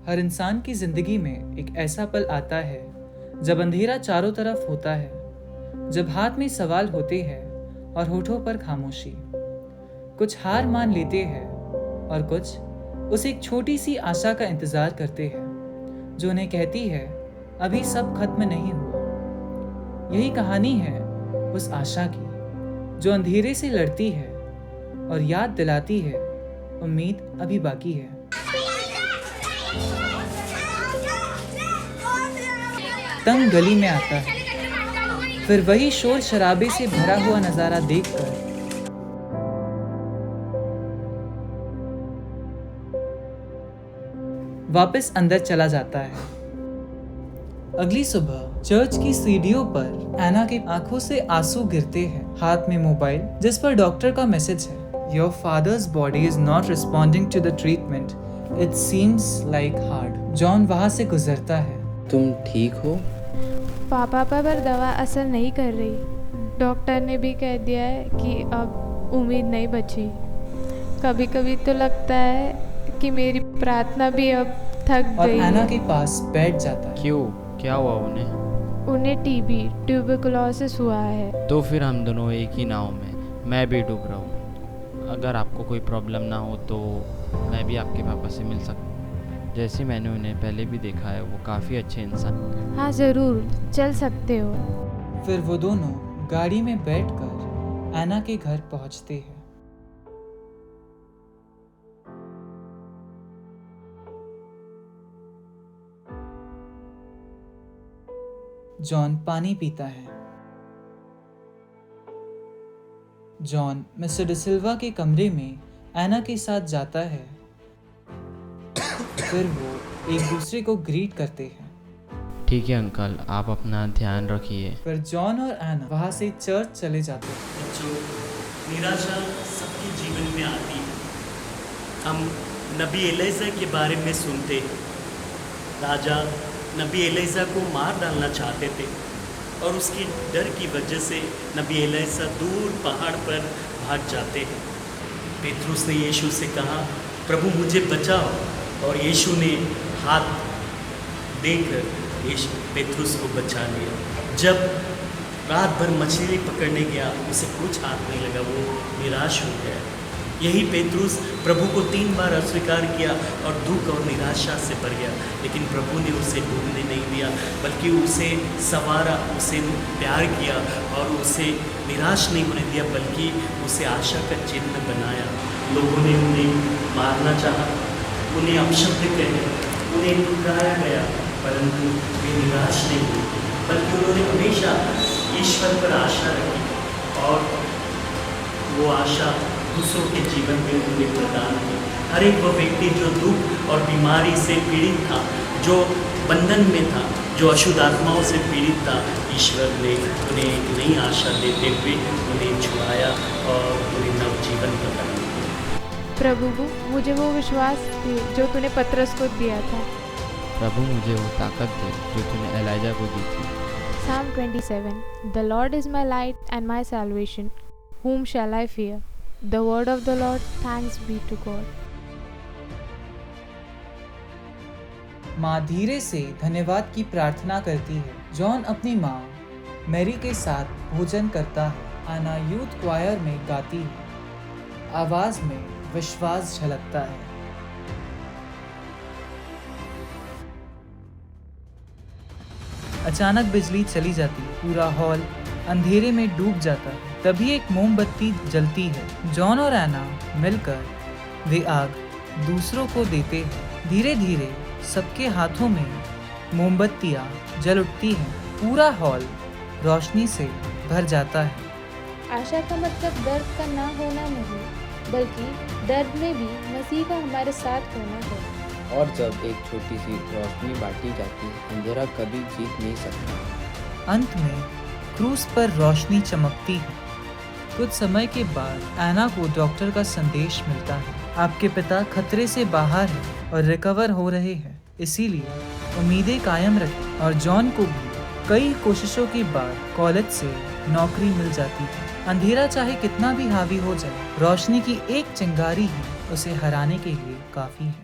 हर इंसान की जिंदगी में एक ऐसा पल आता है जब अंधेरा चारों तरफ होता है, जब हाथ में सवाल होते हैं और होठों पर खामोशी। कुछ हार मान लेते हैं और कुछ उस एक छोटी सी आशा का इंतजार करते हैं जो उन्हें कहती है अभी सब खत्म नहीं हुआ। यही कहानी है उस आशा की जो अंधेरे से लड़ती है और याद दिलाती है उम्मीद अभी बाकी है। तंग गली में आता है, फिर वही शोर शराबे से भरा हुआ नजारा देखकर वापस अंदर चला जाता है। अगली सुबह चर्च की सीढ़ियों पर एना की आंखों से आंसू गिरते हैं, हाथ में मोबाइल जिस पर डॉक्टर का मैसेज है, your father's body is not responding to the treatment, it seems like hard. John वहां से गुजरता है। तुम ठीक हो? पापा पर दवा असर नहीं कर रही। डॉक्टर ने भी कह दिया है कि अब उम्मीद नहीं बची। कभी कभी तो लगता है कि मेरी प्रार्थना भी अब थक और गई एना है। के पास बैठ जाता है। क्यों, क्या हुआ उन्हें? उन्हें टीबी ट्यूबरकुलोसिस हुआ है। तो फिर हम दोनों एक ही नाव में, मैं भी डूब रहा हूँ। अगर आपको कोई प्रॉब्लम ना हो तो मैं भी आपके पापा से मिल सकता हूँ। जैसे मैंने उन्हें पहले भी देखा है, वो काफ़ी अच्छे इंसान। हाँ ज़रूर, चल सकते हो। फिर वो दोनों गाड़ी में बैठकर एना के घर पहुंचते हैं। जॉन पानी पीता है। जॉन मिस्टर डिसिल्वा के कमरे में एना के साथ जाता है। फिर वो एक दूसरे को ग्रीट करते हैं। ठीक है अंकल, आप अपना ध्यान रखिए। फिर जॉन और एना वहां से चर्च चले जाते हैं। बच्चों, निराशा सबके जीवन में आती है। हम नबी एलीजा के बारे में सुनते हैं। राजा नबी एलीजा को मार डालना चाहते थे और उसकी डर की वजह से नबी एलीजा दूर पहाड़ पर भाग जाते हैं। पेतरुस ने यीशु से कहा, प्रभु मुझे बचाओ, और यीशु ने हाथ देकर यीशु पेतरुस को बचा लिया। जब रात भर मछली पकड़ने गया, उसे कुछ हाथ नहीं लगा, वो निराश हो गया। यही पेतरुस प्रभु को 3 बार अस्वीकार किया और दुख और निराशा से भर गया, लेकिन प्रभु ने उसे डूबने नहीं दिया, बल्कि उसे संवारा, उसे प्यार किया और उसे निराश नहीं होने दिया, बल्कि उसे आशा का चिन्ह बनाया। लोगों ने उन्हें मारना चाहा, उन्हें अपशब्द कहे, उन्हें ठुकराया गया, परंतु वे निराश नहीं हुए, बल्कि उन्होंने हमेशा ईश्वर पर आशा रखी और वो आशा दूसरों के जीवन में उन्हें प्रदान की। हर एक वो व्यक्ति जो दुख और बीमारी से पीड़ित था, जो बंधन में था, जो अशुद्ध आत्माओं से पीड़ित था, ईश्वर ने उन्हें एक नई आशा देते हुए उन्हें छुड़ाया और उन्हें नवजीवन प्रदान किया। प्रभु मुझे वो विश्वास दे जो तूने पतरस को दिया था। प्रभु मुझे वो ताकत दे जो तूने एलाइजा को दी थी। Psalm 27. The Lord is my light and my salvation. Whom shall I fear? The word of the Lord, thanks be to God. माँ धीरे से धन्यवाद की प्रार्थना करती है। जॉन अपनी माँ मैरी के साथ भोजन करता है। एना यूथ क्वायर में गाती है। आवाज में विश्वास झलकता है। अचानक बिजली चली जाती है। पूरा हॉल अंधेरे में डूब जाता है। तभी एक मोमबत्ती जलती है। जॉन और एना मिलकर वे आग दूसरों को देते हैं। धीरे धीरे सबके हाथों में मोमबत्तियां जल उठती हैं। पूरा हॉल रोशनी से भर जाता है। आशा का मतलब दर्द का ना होना नहीं, बल्कि दर्द में भी मसीह का हमारे साथ होना है। और जब एक छोटी सी रोशनी बांटी जाती है, अंधेरा कभी जीत नहीं सकता। अंत में क्रूस पर रोशनी चमकती है। कुछ समय के बाद एना को डॉक्टर का संदेश मिलता है। आपके पिता खतरे से बाहर हैं और रिकवर हो रहे हैं, इसीलिए उम्मीदें कायम रखें। और जॉन को भी कई कोशिशों के बाद कॉलेज से नौकरी मिल जाती है। अंधेरा चाहे कितना भी हावी हो जाए, रोशनी की एक चिंगारी ही उसे हराने के लिए काफी है।